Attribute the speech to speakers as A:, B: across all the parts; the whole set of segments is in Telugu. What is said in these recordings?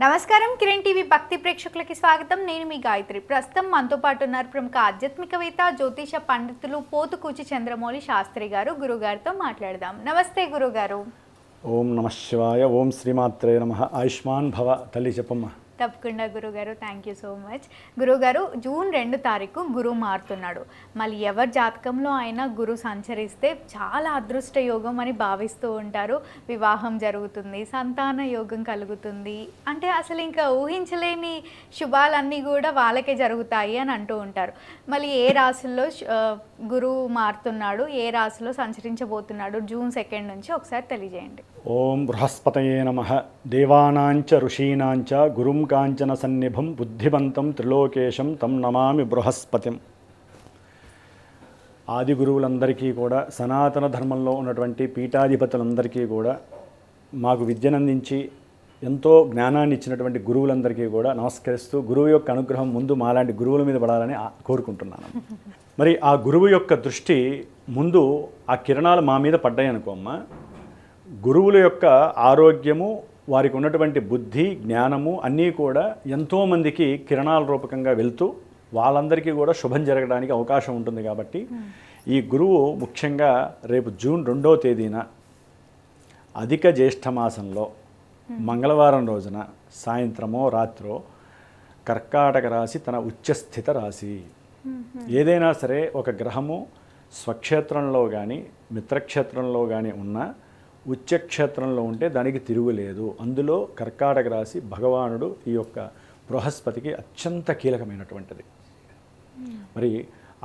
A: నమస్కారం కిరణ్ టీవీ భక్తి ప్రేక్షకులకి స్వాగతం. నేను మీ గాయత్రి. ప్రస్తుతం మనతో పాటు ఉన్నారు ప్రముఖ ఆధ్యాత్మికవేత్త జ్యోతిష పండితులు పోతుకూచి చంద్రమౌళి శాస్త్రి గారు. గురుగారితో మాట్లాడదాం. నమస్తే గురుగారు.
B: ఓం నమ శివాయ. ఓం శ్రీమాత్రే నమః. ఆయుష్మాన్ భవ. తల్లి చెప్పమ్మా.
A: తప్పకుండా గురుగారు, థ్యాంక్ యూ సో మచ్. గురుగారు, జూన్ 2 తారీఖు గురువు మారుతున్నాడు. మళ్ళీ ఎవరి జాతకంలో అయినా గురువు సంచరిస్తే చాలా అదృష్ట యోగం అని భావిస్తూ ఉంటారు. వివాహం జరుగుతుంది, సంతాన యోగం కలుగుతుంది, అంటే అసలు ఇంకా ఊహించలేని శుభాలన్నీ కూడా వాళ్ళకే జరుగుతాయి అని అంటూ ఉంటారు. మళ్ళీ ఏ రాశుల్లో గురువు మారుతున్నాడు, ఏ రాశిలో సంచరించబోతున్నాడు జూన్ 2 నుంచి ఒకసారి తెలియజేయండి.
B: ఓం బృహస్పతయే నమః. దేవానాంచ ఋషీనాంచ గురుం కాంచన సన్నిభం బుద్ధిమంతం త్రిలోకేశం తం నమామి బృహస్పతిం. ఆది గురువులందరికీ కూడా, సనాతన ధర్మంలో ఉన్నటువంటి పీఠాధిపతులందరికీ కూడా, మాకు విద్యనందించి ఎంతో జ్ఞానాన్ని ఇచ్చినటువంటి గురువులందరికీ కూడా నమస్కరిస్తూ, గురువు యొక్క అనుగ్రహం ముందు మాలాంటి గురువుల మీద పడాలని కోరుకుంటున్నాను. మరి ఆ గురువు యొక్క దృష్టి ముందు ఆ కిరణాలు మా మీద పడ్డాయి అనుకోమ్మా. గురువుల యొక్క ఆరోగ్యము, వారికి ఉన్నటువంటి బుద్ధి జ్ఞానము అన్నీ కూడా ఎంతోమందికి కిరణాల రూపకంగా వెళ్తూ వాళ్ళందరికీ కూడా శుభం జరగడానికి అవకాశం ఉంటుంది. కాబట్టి ఈ గురువు ముఖ్యంగా రేపు జూన్ 2వ తేదీన అధిక జ్యేష్ఠ మాసంలో మంగళవారం రోజున సాయంత్రమో రాత్రో కర్కాటక రాశి తన ఉచ్చస్థిత రాశి. ఏదైనా సరే ఒక గ్రహము స్వక్షేత్రంలో కానీ మిత్రక్షేత్రంలో కానీ ఉన్నా ఉచ్చక్షేత్రంలో ఉంటే దానికి తిరుగులేదు. అందులో కర్కాటక రాశి భగవానుడు ఈ యొక్క బృహస్పతికి అత్యంత కీలకమైనటువంటిది. మరి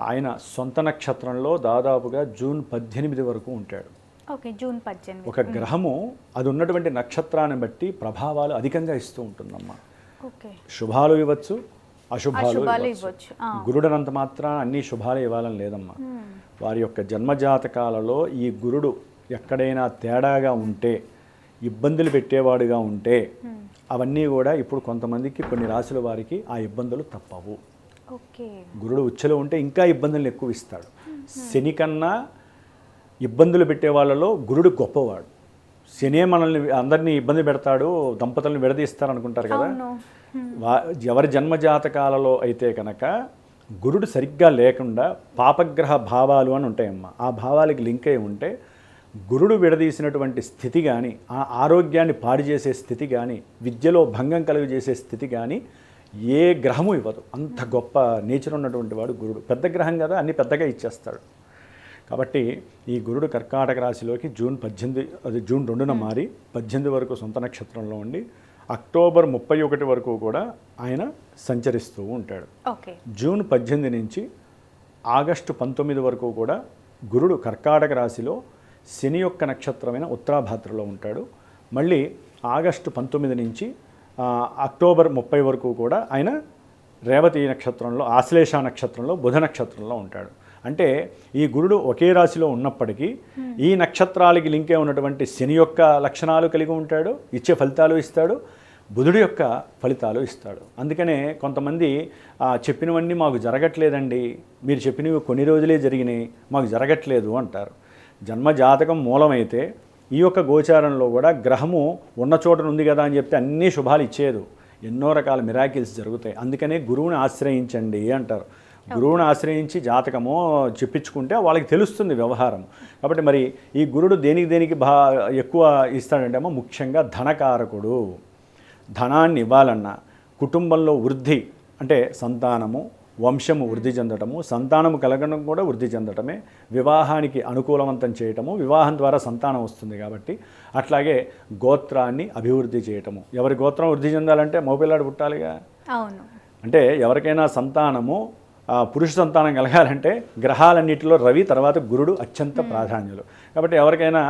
B: ఆయన సొంత నక్షత్రంలో దాదాపుగా జూన్ 18 వరకు ఉంటాడు.
A: జూన్ 18.
B: ఒక గ్రహము అది ఉన్నటువంటి నక్షత్రాన్ని బట్టి ప్రభావాలు అధికంగా ఇస్తూ ఉంటుందమ్మా. శుభాలు ఇవ్వచ్చు, అశుభాలు ఇవ్వచ్చు. గురుడనంత మాత్రాన అన్ని శుభాలు ఇవ్వాలని లేదమ్మా. వారి యొక్క జన్మజాతకాలలో ఈ గురుడు ఎక్కడైనా తేడాగా ఉంటే, ఇబ్బందులు పెట్టేవాడుగా ఉంటే, అవన్నీ కూడా ఇప్పుడు కొంతమందికి కొన్ని రాశుల వారికి ఆ ఇబ్బందులు తప్పవు. గురుడు ఉచ్చలో ఉంటే ఇంకా ఇబ్బందులు ఎక్కువ ఇస్తాడు. శని కన్నా ఇబ్బందులు పెట్టే వాళ్ళలో గురుడు గొప్పవాడు. శనే మనల్ని అందరినీ ఇబ్బంది పెడతాడు, దంపతులను విడదీస్తారు అనుకుంటారు కదా. ఎవరి జన్మజాతకాలలో అయితే కనుక గురుడు సరిగ్గా లేకుండా పాపగ్రహ భావాలు అని ఉంటాయమ్మా. ఆ భావాలకి లింక్ అయి ఉంటే గురుడు విడదీసినటువంటి స్థితి కానీ, ఆ ఆరోగ్యాన్ని పాడు చేసే స్థితి కానీ, విద్యలో భంగం కలుగజేసే స్థితి కానీ ఏ గ్రహము ఇవ్వదు. అంత గొప్ప నేచర్ ఉన్నటువంటి వాడు గురుడు. పెద్ద గ్రహం కదా, అన్ని పెద్దగా ఇచ్చేస్తాడు. కాబట్టి ఈ గురుడు కర్కాటక రాశిలోకి జూన్ 2న మారి 18 వరకు సొంత నక్షత్రంలో ఉండి అక్టోబర్ 31 వరకు కూడా ఆయన సంచరిస్తూ ఉంటాడు. జూన్ 18 నుంచి ఆగస్టు 19 వరకు కూడా గురుడు కర్కాటక రాశిలో శని యొక్క నక్షత్రమైన ఉత్తరాభాద్రలో ఉంటాడు. మళ్ళీ ఆగస్టు 19 నుంచి అక్టోబర్ 30 వరకు కూడా ఆయన రేవతి నక్షత్రంలో, ఆశ్లేష నక్షత్రంలో, బుధ నక్షత్రంలో ఉంటాడు. అంటే ఈ గురుడు ఒకే రాశిలో ఉన్నప్పటికీ ఈ నక్షత్రాలకి లింకే ఉన్నటువంటి శని యొక్క లక్షణాలు కలిగి ఉంటాడు, ఇచ్చే ఫలితాలు ఇస్తాడు, బుధుడి యొక్క ఫలితాలు ఇస్తాడు. అందుకనే కొంతమంది చెప్పినవన్నీ మాకు జరగట్లేదండి, మీరు చెప్పినవి కొన్ని రోజులే జరిగినాయి, మాకు జరగట్లేదు అంటారు. జన్మజాతకం మూలమైతే ఈ యొక్క గోచారంలో కూడా గ్రహము ఉన్న చోట ఉంది కదా అని చెప్తే అన్నీ శుభాలు ఇచ్చేదు. ఎన్నో రకాల మిరాకిల్స్ జరుగుతాయి. అందుకనే గురువుని ఆశ్రయించండి అంటారు. గురువుని ఆశ్రయించి జాతకమో చెప్పించుకుంటే వాళ్ళకి తెలుస్తుంది వ్యవహారం. కాబట్టి మరి ఈ గురుడు దేనికి ఎక్కువ ఇస్తాడంటే అమ్మా, ముఖ్యంగా ధనకారకుడు. ధనాన్ని ఇవ్వాలన్నా, కుటుంబంలో వృద్ధి అంటే సంతానము, వంశము వృద్ధి చెందటము, సంతానము కలగడం కూడా వృద్ధి చెందటమే, వివాహానికి అనుకూలవంతం చేయటము, వివాహం ద్వారా సంతానం వస్తుంది కాబట్టి, అట్లాగే గోత్రాన్ని అభివృద్ధి చేయటము. ఎవరి గోత్రం వృద్ధి చెందాలంటే మగపిల్లాడు పుట్టాలిగా.
A: అవును.
B: అంటే ఎవరికైనా సంతానము, పురుష సంతానం కలగాలంటే గ్రహాలన్నిటిలో రవి తర్వాత గురుడు అత్యంత ప్రాధాన్యులు. కాబట్టి ఎవరికైనా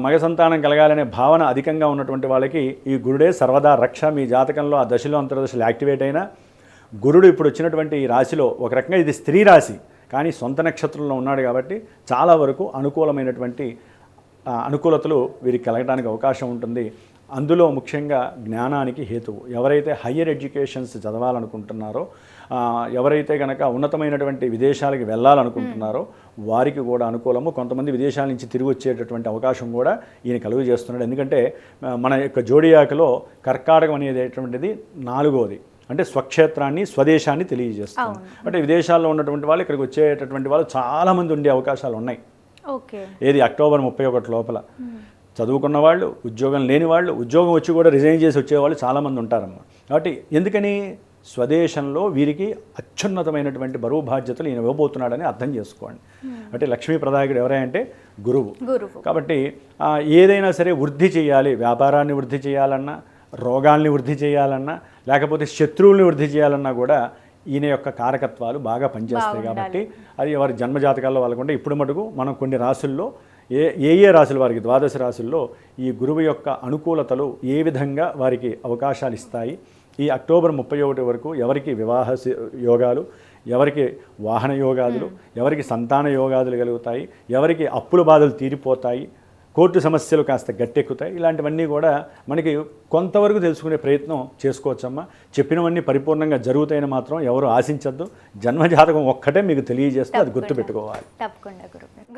B: మగ సంతానం కలగాలనే భావన అధికంగా ఉన్నటువంటి వాళ్ళకి ఈ గురుడే సర్వదా రక్ష. మీ జాతకంలో ఆ దశలో అంతర్దశలు యాక్టివేట్ అయినా గురుడు ఇప్పుడు వచ్చినటువంటి ఈ రాశిలో ఒక రకంగా ఇది స్త్రీ రాశి, కానీ సొంత నక్షత్రంలో ఉన్నాడు కాబట్టి చాలా వరకు అనుకూలమైనటువంటి అనుకూలతలు వీరికి కలగడానికి అవకాశం ఉంటుంది. అందులో ముఖ్యంగా జ్ఞానానికి హేతువు. ఎవరైతే హయ్యర్ ఎడ్యుకేషన్స్ చదవాలనుకుంటున్నారో ఎవరైతే కనుక ఉన్నతమైనటువంటి విదేశాలకి వెళ్ళాలనుకుంటున్నారో వారికి కూడా అనుకూలము. కొంతమంది విదేశాల నుంచి తిరిగి వచ్చేటటువంటి అవకాశం కూడా ఈయన కలుగు చేస్తున్నాడు. ఎందుకంటే మన యొక్క జోడియాకలో కర్కాటకం అనేటటువంటిది 4వది, అంటే స్వక్షేత్రాన్ని స్వదేశాన్ని తెలియజేస్తుంది. అంటే విదేశాల్లో ఉన్నటువంటి వాళ్ళు ఇక్కడికి వచ్చేటటువంటి వాళ్ళు చాలామంది ఉండే అవకాశాలు ఉన్నాయి. ఏది అక్టోబర్ 31 లోపల చదువుకున్న వాళ్ళు, ఉద్యోగం లేని వాళ్ళు, ఉద్యోగం వచ్చి కూడా రిజైన్ చేసి వచ్చేవాళ్ళు చాలామంది ఉంటారమ్మా. కాబట్టి ఎందుకని స్వదేశంలో వీరికి అత్యున్నతమైనటువంటి బరువు బాధ్యతలు ఈయన ఇవ్వబోతున్నాడని అర్థం చేసుకోండి. అంటే లక్ష్మీ ప్రదాయకుడు ఎవరంటే గురువు. కాబట్టి ఏదైనా సరే వృద్ధి చేయాలి, వ్యాపారాన్ని వృద్ధి చేయాలన్నా, రోగాల్ని వృద్ధి చేయాలన్నా, లేకపోతే శత్రువుల్ని వృద్ధి చేయాలన్నా కూడా ఈయన యొక్క కారకత్వాలు బాగా పనిచేస్తాయి. కాబట్టి అది వారి జన్మజాతకాల్లో వాళ్ళకుంటే ఇప్పుడు మటుకు మనం కొన్ని రాసుల్లో ఏ రాశుల వారికి 12 రాశుల్లో ఈ గురువు యొక్క అనుకూలతలు ఏ విధంగా వారికి అవకాశాలు ఇస్తాయి, ఈ అక్టోబర్ 31 వరకు ఎవరికి వివాహ యోగాలు, ఎవరికి వాహన యోగాదులు, ఎవరికి సంతాన యోగాదులు కలుగుతాయి, ఎవరికి అప్పుల బాధలు తీరిపోతాయి, కోర్టు సమస్యలు కాస్త గట్టెక్కుతాయి, ఇలాంటివన్నీ కూడా మనకి కొంతవరకు తెలుసుకునే ప్రయత్నం చేసుకోవచ్చమ్మా. చెప్పినవన్నీ పరిపూర్ణంగా జరుగుతాయని మాత్రం ఎవరు ఆశించద్దు. జన్మజాతకం ఒక్కటే మీకు తెలియజేస్తే అది గుర్తుపెట్టుకోవాలి.
A: తప్పకుండా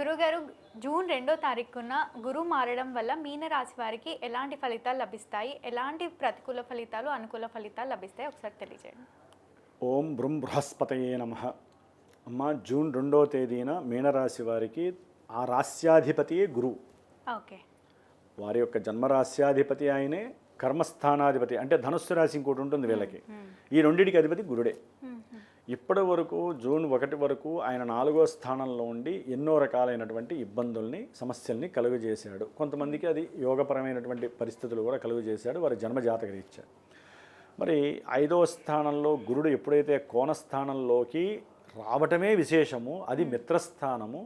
A: గురుగారు, జూన్ 2వ తారీఖున గురువు మారడం వల్ల మీన రాశి వారికి ఎలాంటి ఫలితాలు లభిస్తాయి, ఎలాంటి ప్రతికూల ఫలితాలు, అనుకూల ఫలితాలు లభిస్తాయి ఒకసారి తెలియజేయండి.
B: ఓం బృం బృహస్పతయే నమః. అమ్మ, జూన్ 2వ తేదీన మీనరాశి వారికి ఆ రాస్యాధిపతియే గురువు. వారి యొక్క జన్మరాశ్యాధిపతి ఆయనే, కర్మస్థానాధిపతి అంటే ధనుస్సు రాశి ఇంకోటి ఉంటుంది వీళ్ళకి, ఈ రెండింటికి అధిపతి గురుడే. ఇప్పటి వరకు జూన్ 1 వరకు ఆయన 4వ స్థానంలో ఉండి ఎన్నో రకాలైనటువంటి ఇబ్బందుల్ని, సమస్యల్ని కలుగజేశాడు. కొంతమందికి అది యోగపరమైనటువంటి పరిస్థితులు కూడా కలుగజేశాడు వారి జన్మజాతక రీత్యా. మరి 5వ స్థానంలో గురుడు ఎప్పుడైతే కోణస్థానంలోకి రావటమే విశేషము, అది మిత్రస్థానము,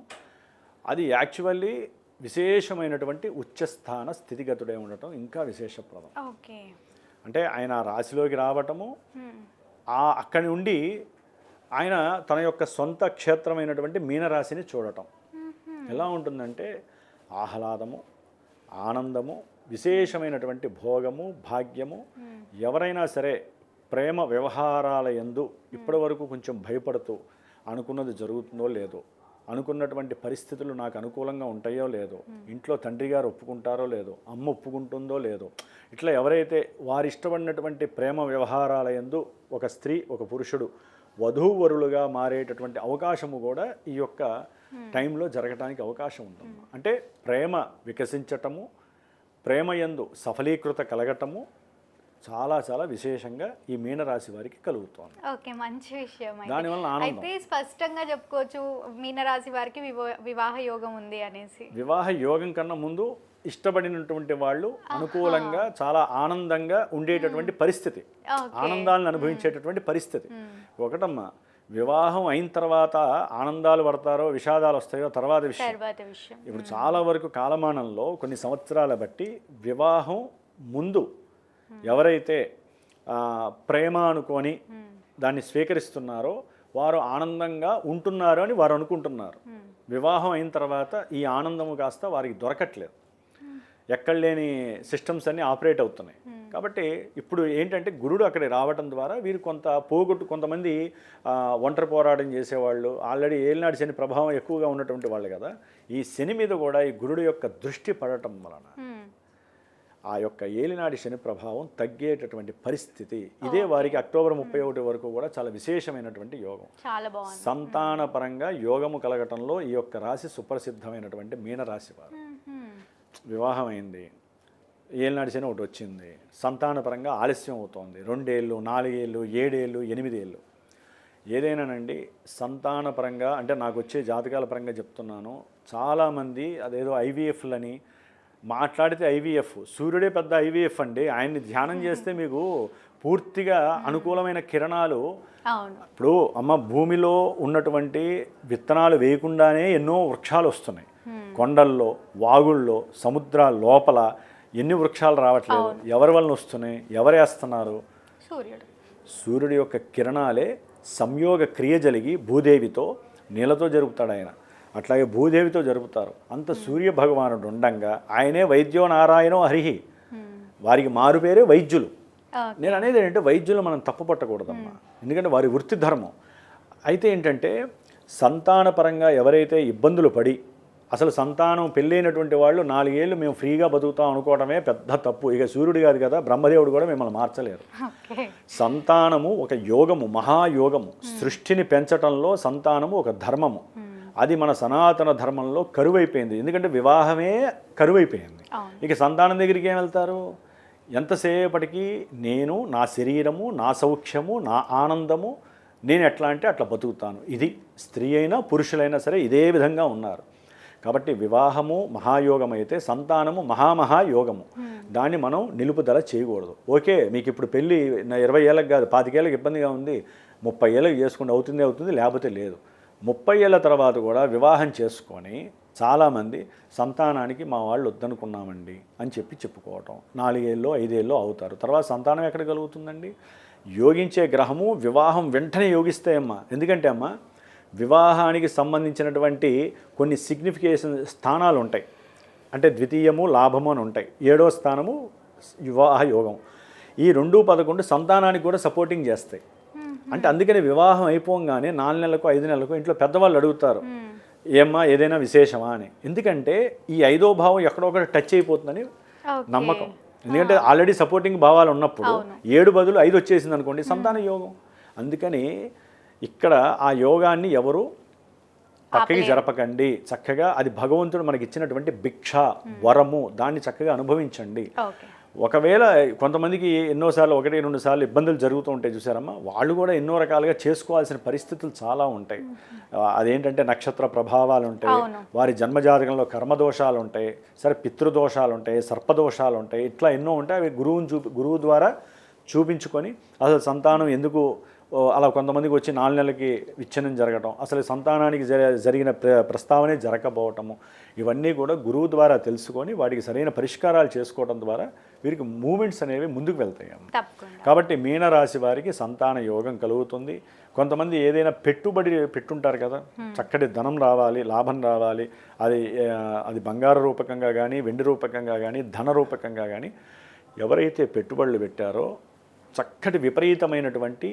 B: అది యాక్చువల్లీ విశేషమైనటువంటి ఉచ్చస్థాన స్థితిగతుడే ఉండటం ఇంకా విశేషప్రదం. అంటే ఆయన రాశిలోకి రావటము, అక్కడి నుండి ఆయన తన యొక్క సొంత క్షేత్రమైనటువంటి మీనరాశిని చూడటం ఎలా ఉంటుందంటే ఆహ్లాదము, ఆనందము, విశేషమైనటువంటి భోగము, భాగ్యము. ఎవరైనా సరే ప్రేమ వ్యవహారాల యందు ఇప్పటి వరకు కొంచెం భయపడుతూ అనుకున్నది జరుగుతుందో లేదో, అనుకున్నటువంటి పరిస్థితులు నాకు అనుకూలంగా ఉంటాయో లేదో, ఇంట్లో తండ్రి గారు ఒప్పుకుంటారో లేదో, అమ్మ ఒప్పుకుంటుందో లేదో, ఇట్లా ఎవరైతే వారి ఇష్టపడినటువంటి ప్రేమ వ్యవహారాల యందు ఒక స్త్రీ, ఒక పురుషుడు వధూవరులుగా మారేటటువంటి అవకాశము కూడా ఈ యొక్క టైంలో జరగటానికి అవకాశం ఉంటుంది. అంటే ప్రేమ వికసించటము, ప్రేమ యందు సఫలీకృత కలగటము చాలా చాలా విశేషంగా ఈ మీనరాశి వారికి కలుగుతోంది.
A: ఓకే, మంచి విషయం.
B: దానివల్ల
A: అయితే స్పష్టంగా చెప్పుకోవచ్చు మీనరాశి వారికి వివాహ యోగం ఉంది అనేసి.
B: వివాహ యోగం కన్నా ముందు ఇష్టపడినటువంటి వాళ్ళు అనుకూలంగా చాలా ఆనందంగా ఉండేటటువంటి పరిస్థితి, ఆనందాలను అనుభవించేటటువంటి పరిస్థితి. ఒకటమ్మా, వివాహం అయిన తర్వాత ఆనందాలు పడతారో విషాదాలు వస్తాయో తర్వాత విషయం. ఇప్పుడు చాలా వరకు కాలమానంలో కొన్ని సంవత్సరాల బట్టి వివాహం ముందు ఎవరైతే ప్రేమ అనుకొని దాన్ని స్వీకరిస్తున్నారో వారు ఆనందంగా ఉంటున్నారు అని వారు అనుకుంటున్నారు. వివాహం అయిన తర్వాత ఈ ఆనందము కాస్త వారికి దొరకట్లేదు, ఎక్కడ లేని సిస్టమ్స్ అన్నీ ఆపరేట్ అవుతున్నాయి. కాబట్టి ఇప్పుడు ఏంటంటే గురుడు అక్కడికి రావడం ద్వారా వీరు కొంతమంది ఒంటరి పోరాటం చేసేవాళ్ళు, ఆల్రెడీ ఏలినాడు శని ప్రభావం ఎక్కువగా ఉన్నటువంటి వాళ్ళు కదా, ఈ శని మీద కూడా ఈ గురుడు యొక్క దృష్టి పడటం వలన ఆ యొక్క ఏలినాడి శని ప్రభావం తగ్గేటటువంటి పరిస్థితి. ఇదే వారికి అక్టోబర్ 31 వరకు కూడా చాలా విశేషమైనటువంటి యోగం. సంతాన పరంగా యోగము కలగటంలో ఈ యొక్క రాశి సుప్రసిద్ధమైనటువంటి మీనరాశి వారు. వివాహం అయింది, ఏలినాడి శని ఒకటి వచ్చింది, సంతాన పరంగా ఆలస్యం అవుతోంది, 2 ఏళ్ళు, 4 ఏళ్ళు, 7 ఏళ్ళు, 8 ఏళ్ళు. ఏదైనానండి సంతాన పరంగా అంటే నాకు వచ్చే జాతకాల పరంగా చెప్తున్నాను. చాలామంది అదేదో ఐవీఎఫ్లని మాట్లాడితే ఐవీఎఫ్, సూర్యుడే పెద్ద ఐవీఎఫ్ అండి. ఆయన్ని ధ్యానం చేస్తే మీకు పూర్తిగా అనుకూలమైన కిరణాలు. ఇప్పుడు అమ్మ, భూమిలో ఉన్నటువంటి విత్తనాలు వేయకుండానే ఎన్నో వృక్షాలు వస్తున్నాయి. కొండల్లో, వాగుల్లో, సముద్రాల లోపల ఎన్ని వృక్షాలు రావట్లేదు. ఎవరి వలన వస్తున్నాయి, ఎవరేస్తున్నారు? సూర్యుడి యొక్క కిరణాలే సంయోగ క్రియ జరిగి భూదేవితో, నీళ్ళతో జరుపుతాడు ఆయన. అట్లాగే భూదేవితో జరుపుతారు. అంత సూర్య భగవానుడు ఉండంగా ఆయనే వైద్యో నారాయణో హరిహి, వారికి మారు పేరే వైద్యులు. నేను అనేది ఏంటంటే వైద్యులు మనం తప్పు పట్టకూడదమ్మా, ఎందుకంటే వారి వృత్తి ధర్మం. అయితే ఏంటంటే సంతానపరంగా ఎవరైతే ఇబ్బందులు పడి అసలు సంతానం పెళ్ళైనటువంటి వాళ్ళు 4 ఏళ్ళు మేము ఫ్రీగా బతుకుతాం అనుకోవడమే పెద్ద తప్పు. ఇక సూర్యుడు కాదు కదా, బ్రహ్మదేవుడు కూడా మిమ్మల్ని మార్చలేరు. సంతానము ఒక యోగము, మహాయోగము. సృష్టిని పెంచటంలో సంతానము ఒక ధర్మము. అది మన సనాతన ధర్మంలో కరువైపోయింది, ఎందుకంటే వివాహమే కరువైపోయింది. ఇక సంతానం దగ్గరికి ఏం వెళ్తారు? ఎంతసేపటికి నేను, నా శరీరము, నా సౌఖ్యము, నా ఆనందము, నేను ఎట్లా అంటే అట్లా బతుకుతాను. ఇది స్త్రీ అయినా పురుషులైనా సరే ఇదే విధంగా ఉన్నారు. కాబట్టి వివాహము మహాయోగం అయితే సంతానము మహామహాయోగము. దాన్ని మనం నిలుపుదల చేయకూడదు. ఓకే, మీకు ఇప్పుడు పెళ్ళి 20 ఏళ్ళకి కాదు, 25 ఏళ్ళకి ఇబ్బందిగా ఉంది, 30 ఏళ్ళకి చేసుకుంటే అవుతుంది, లేకపోతే లేదు. 30 ఏళ్ళ తర్వాత కూడా వివాహం చేసుకొని చాలామంది సంతానానికి మా వాళ్ళు వద్దనుకున్నామండి అని చెప్పుకోవటం. 4 ఏళ్ళు 5 ఏళ్ళు అవుతారు, తర్వాత సంతానం ఎక్కడ కలుగుతుందండి? యోగించే గ్రహము వివాహం వెంటనే యోగిస్తాయమ్మా. ఎందుకంటే అమ్మా, వివాహానికి సంబంధించినటువంటి కొన్ని సిగ్నిఫికేషన్ స్థానాలు ఉంటాయి. అంటే ద్వితీయము, లాభము అని ఉంటాయి. 7వ స్థానము వివాహ యోగం. ఈ 2, 11 సంతానానికి కూడా సపోర్టింగ్ చేస్తాయి. అంటే అందుకని వివాహం అయిపోగానే 4 నెలలకు 5 నెలలకు ఇంట్లో పెద్దవాళ్ళు అడుగుతారు, ఏమ్మా ఏదైనా విశేషమా అని. ఎందుకంటే ఈ 5వ భావం ఎక్కడొక్కడ టచ్ అయిపోతుందని నమ్మకం. ఎందుకంటే ఆల్రెడీ సపోర్టింగ్ భావాలు ఉన్నప్పుడు 7 బదులు 5 వచ్చేసింది అనుకోండి, సంతాన యోగం. అందుకని ఇక్కడ ఆ యోగాన్ని ఎవరు పక్కకి జరపకండి. చక్కగా అది భగవంతుడు మనకి ఇచ్చినటువంటి భిక్ష, వరము, దాన్ని చక్కగా అనుభవించండి. ఒకవేళ కొంతమందికి ఎన్నోసార్లు 1-2 సార్లు ఇబ్బందులు జరుగుతూ ఉంటాయి చూసారమ్మా, వాళ్ళు కూడా ఎన్నో రకాలుగా చేసుకోవాల్సిన పరిస్థితులు చాలా ఉంటాయి. అదేంటంటే నక్షత్ర ప్రభావాలు ఉంటాయి, వారి జన్మజాతకంలో కర్మదోషాలు ఉంటాయి, సరే పితృదోషాలు ఉంటాయి, సర్పదోషాలు ఉంటాయి, ఇట్లా ఎన్నో ఉంటాయి. అవి గురువు ద్వారా చూపించుకొని అసలు సంతానం ఎందుకు అలా కొంతమందికి వచ్చి 4 నెలలకి విచ్ఛిన్నం జరగటం, అసలు సంతానానికి జరిగిన ప్రస్తావనే జరగకపోవటము, ఇవన్నీ కూడా గురువు ద్వారా తెలుసుకొని వాటికి సరైన పరిష్కారాలు చేసుకోవడం ద్వారా వీరికి మూమెంట్స్ అనేవి ముందుకు వెళ్తాయి. కాబట్టి మీనరాశి వారికి సంతాన యోగం కలుగుతుంది. కొంతమంది ఏదైనా పెట్టుబడి పెట్టుంటారు కదా, చక్కటి ధనం రావాలి, లాభం రావాలి, అది బంగారు రూపకంగా కానీ, వెండి రూపకంగా కానీ, ధన రూపకంగా కానీ ఎవరైతే పెట్టుబడులు పెట్టారో చక్కటి విపరీతమైనటువంటి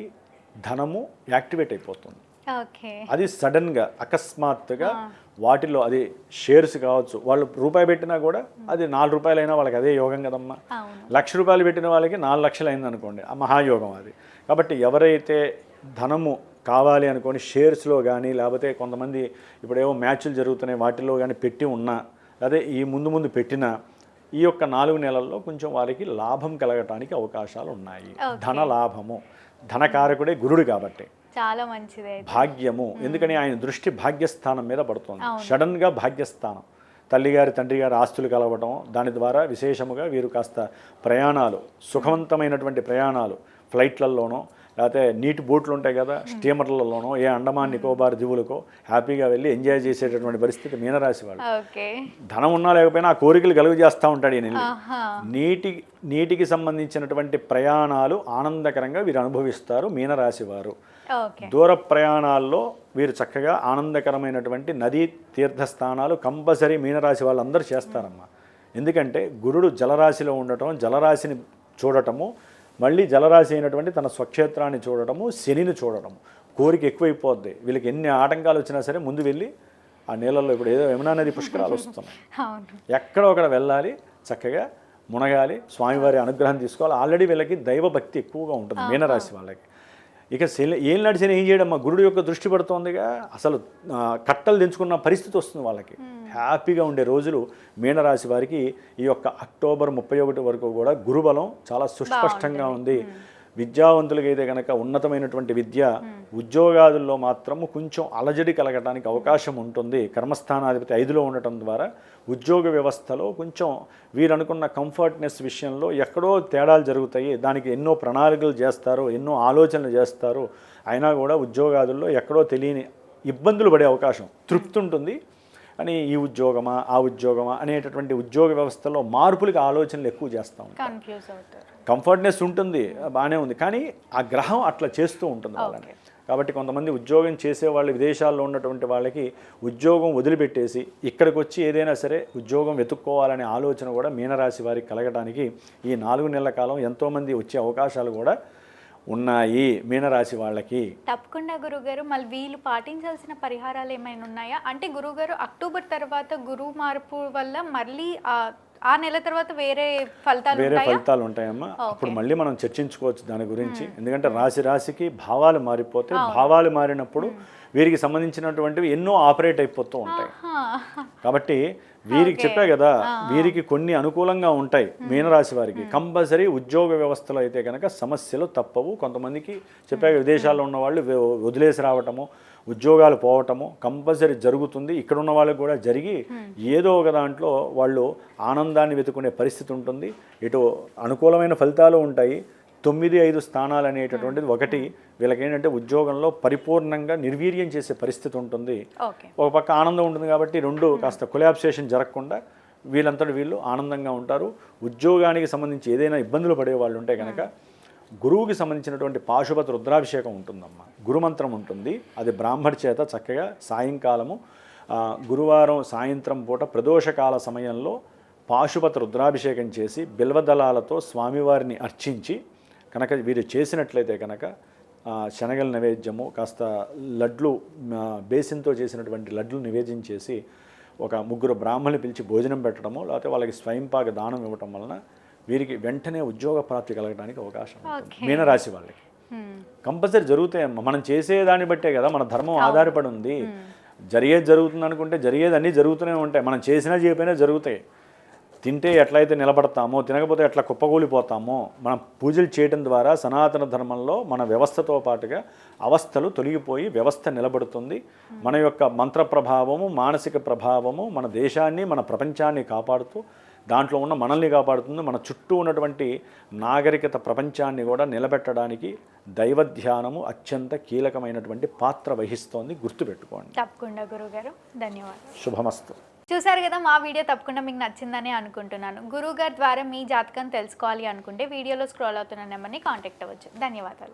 B: ధనము యాక్టివేట్ అయిపోతుంది. అది సడన్గా అకస్మాత్తుగా వాటిలో అది షేర్స్ కావచ్చు, వాళ్ళు రూపాయి పెట్టినా కూడా అది 4 రూపాయలైనా వాళ్ళకి అదే యోగం కదమ్మా. 1,00,000 రూపాయలు పెట్టిన వాళ్ళకి 4 లక్షలు అయింది అనుకోండి, ఆ మహాయోగం అది. కాబట్టి ఎవరైతే ధనము కావాలి అనుకోని షేర్స్లో కానీ, లేకపోతే కొంతమంది ఇప్పుడేమో మ్యాచ్లు జరుగుతున్నాయి వాటిల్లో కానీ పెట్టి ఉన్నా, అదే ఈ ముందు పెట్టినా ఈ యొక్క 4 నెలల్లో కొంచెం వారికి లాభం కలగటానికి అవకాశాలు ఉన్నాయి. ధన లాభము, ధనకారకుడే గురుడు కాబట్టి
A: చాలా మంచిది.
B: భాగ్యము, ఎందుకని ఆయన దృష్టి భాగ్యస్థానం మీద పడుతుంది. సడన్గా భాగ్యస్థానం, తల్లిగారి తండ్రి గారి ఆస్తులు కలవటం, దాని ద్వారా విశేషముగా వీరు కాస్త ప్రయాణాలు, సుఖవంతమైనటువంటి ప్రయాణాలు, ఫ్లైట్లలోనో లేకపోతే నీటి బోట్లు ఉంటాయి కదా, స్టీమర్లలోనో, ఏ అండమాన్ నికోబార్ దీవులకో హ్యాపీగా వెళ్ళి ఎంజాయ్ చేసేటటువంటి పరిస్థితి మీనరాశి వాళ్ళు. ధనం ఉన్నా లేకపోయినా ఆ కోరికలు కలుగు చేస్తూ ఉంటాడు ఈయన. నీటికి సంబంధించినటువంటి ప్రయాణాలు ఆనందకరంగా వీరు అనుభవిస్తారు మీనరాశి వారు. దూర ప్రయాణాల్లో వీరు చక్కగా ఆనందకరమైనటువంటి నదీ తీర్థస్థానాలు కంపల్సరీ మీనరాశి వాళ్ళందరూ చేస్తారమ్మా. ఎందుకంటే గురుడు జలరాశిలో ఉండటం, జలరాశిని చూడటము, మళ్ళీ జలరాశి అయినటువంటి తన స్వక్షేత్రాన్ని చూడటము, శనిని చూడటము, కోరిక ఎక్కువైపోద్ది. వీళ్ళకి ఎన్ని ఆటంకాలు వచ్చినా సరే ముందు వెళ్ళి ఆ నీళ్ళల్లో, ఇప్పుడు ఏదో యమునా నది పుష్కరాలు వస్తున్నాయి, ఎక్కడో ఒకడ వెళ్ళాలి, చక్కగా మునగాలి, స్వామివారి అనుగ్రహం తీసుకోవాలి. ఆల్రెడీ వీళ్ళకి దైవభక్తి ఎక్కువగా ఉంటుంది మీనరాశి వాళ్ళకి. ఇక ఏం నడిచిన ఏం చేయడం, మా గురుడు యొక్క దృష్టి పడుతోందిగా, అసలు కట్టలు తెంచుకున్న పరిస్థితి వస్తుంది వాళ్ళకి. హ్యాపీగా ఉండే రోజులు మీనరాశి వారికి ఈ యొక్క అక్టోబర్ 31 వరకు కూడా గురుబలం చాలా సుస్పష్టంగా ఉంది. విద్యావంతులకైతే కనుక ఉన్నతమైనటువంటి విద్య, ఉద్యోగాదుల్లో మాత్రము కొంచెం అలజడి కలగడానికి అవకాశం ఉంటుంది. కర్మస్థానాధిపతి 5లో ఉండటం ద్వారా ఉద్యోగ వ్యవస్థలో కొంచెం వీరనుకున్న కంఫర్ట్నెస్ విషయంలో ఎక్కడో తేడాలు జరుగుతాయి. దానికి ఎన్నో ప్రణాళికలు చేస్తారు, ఎన్నో ఆలోచనలు చేస్తారు. అయినా కూడా ఉద్యోగాదుల్లో ఎక్కడో తెలియని ఇబ్బందులు పడే అవకాశం. తృప్తి ఉంటుంది అని ఈ ఉద్యోగమా ఆ ఉద్యోగమా అనేటటువంటి ఉద్యోగ వ్యవస్థలో మార్పులకి ఆలోచనలు ఎక్కువ చేస్తూ ఉంటారు. కంఫర్ట్నెస్ ఉంటుంది, బాగానే ఉంది, కానీ ఆ గ్రహం అట్లా చేస్తూ ఉంటుంది వాళ్ళని. కాబట్టి కొంతమంది ఉద్యోగం చేసేవాళ్ళు విదేశాల్లో ఉన్నటువంటి వాళ్ళకి ఉద్యోగం వదిలిపెట్టేసి ఇక్కడికి వచ్చి ఏదైనా సరే ఉద్యోగం వెతుక్కోవాలనే ఆలోచన కూడా మీనరాశి వారికి కలగడానికి ఈ 4 నెలల కాలం ఎంతోమంది వచ్చే అవకాశాలు కూడా ఉన్నాయి మీనరాశి వాళ్ళకి.
A: తప్పకుండా గురుగారు. మళ్ళీ వీళ్ళు పాటించాల్సిన పరిహారాలు ఏమైనా ఉన్నాయా? అంటే గురుగారు అక్టోబర్ తర్వాత గురువు మార్పు వల్ల మళ్ళీ ఆ నెల తర్వాత వేరే ఫలితాలు
B: ఉంటాయమ్మా. అప్పుడు మళ్ళీ మనం చర్చించుకోవచ్చు దాని గురించి. ఎందుకంటే రాశికి భావాలు మారిపోతే భావాలు మారినప్పుడు వీరికి సంబంధించినటువంటివి ఎన్నో ఆపరేట్ అయిపోతూ ఉంటాయి. కాబట్టి వీరికి చెప్పా కదా, వీరికి కొన్ని అనుకూలంగా ఉంటాయి మీనరాశి వారికి. కంపల్సరీ ఉద్యోగ వ్యవస్థలో అయితే కనుక సమస్యలు తప్పవు. కొంతమందికి చెప్పాక విదేశాల్లో ఉన్న వాళ్ళు వదిలేసి రావటము, ఉద్యోగాలు పోవటము కంపల్సరీ జరుగుతుంది. ఇక్కడ ఉన్న వాళ్ళకి కూడా జరిగి ఏదో ఒక దాంట్లో వాళ్ళు ఆనందాన్ని వెతుకునే పరిస్థితి ఉంటుంది. ఇటు అనుకూలమైన ఫలితాలు ఉంటాయి. 9-5 స్థానాలు అనేటటువంటిది ఒకటి వీళ్ళకి ఏంటంటే ఉద్యోగంలో పరిపూర్ణంగా నిర్వీర్యం చేసే పరిస్థితి ఉంటుంది. ఒక పక్క ఆనందం ఉంటుంది కాబట్టి రెండు కాస్త కొలాబ్సేషన్ జరగకుండా వీళ్ళంతటి వీళ్ళు ఆనందంగా ఉంటారు. ఉద్యోగానికి సంబంధించి ఏదైనా ఇబ్బందులు పడే వాళ్ళు ఉంటే కనుక గురువుకి సంబంధించినటువంటి పాశుపత రుద్రాభిషేకం ఉంటుందమ్మా. గురుమంత్రం ఉంటుంది. అది బ్రాహ్మడి చేత చక్కగా సాయంకాలము గురువారం సాయంత్రం పూట ప్రదోషకాల సమయంలో పాశుపత రుద్రాభిషేకం చేసి బిల్వదళాలతో స్వామివారిని అర్చించి కనుక వీరు చేసినట్లయితే కనుక శనగల నైవేద్యము, కాస్త లడ్లు, బేసిన్తో చేసినటువంటి లడ్లు నివేద్యం చేసి ఒక 3 బ్రాహ్మణులు పిలిచి భోజనం పెట్టడము, లేకపోతే వాళ్ళకి స్వయంపాక దానం ఇవ్వటం వలన వీరికి వెంటనే ఉద్యోగ ప్రాప్తి కలగడానికి అవకాశం ఉంటుంది. మీనరాశి వాళ్ళకి కంపల్సరీ జరుగుతాయమ్మా. మనం చేసేదాన్ని బట్టే కదా మన ధర్మం ఆధారపడి ఉంది. జరిగేది జరుగుతుంది అనుకుంటే జరిగేది అన్నీ జరుగుతూనే ఉంటాయి. మనం చేసినా చేయకపోయినా జరుగుతాయి. తింటే ఎట్లయితే నిలబడతామో, తినకపోతే ఎట్లా కుప్పకూలిపోతామో, మనం పూజలు చేయడం ద్వారా సనాతన ధర్మంలో మన వ్యవస్థతో పాటుగా అవస్థలు తొలగిపోయి వ్యవస్థ నిలబడుతుంది. మన యొక్క మంత్ర ప్రభావము, మానసిక ప్రభావము మన దేశాన్ని, మన ప్రపంచాన్ని కాపాడుతూ దాంట్లో ఉన్న మనల్ని కాపాడుతుంది. మన చుట్టూ ఉన్నటువంటి నాగరికత ప్రపంచాన్ని కూడా నిలబెట్టడానికి దైవ ధ్యానము అత్యంత కీలకమైనటువంటి పాత్ర వహిస్తోంది. గుర్తుపెట్టుకోండి.
A: తప్పకుండా గురుగారు. ధన్యవాదాలు.
B: శుభమస్తు.
A: చూసారు కదా, మా వీడియో తప్పకుండా మీకు నచ్చిందని అనుకుంటున్నాను. గురువుగారి ద్వారా మీ జాతకం తెలుసుకోవాలి అనుకుంటే వీడియోలో స్క్రోల్ అవుతున్న నెంబర్ని కాంటాక్ట్ అవ్వచ్చు. ధన్యవాదాలు.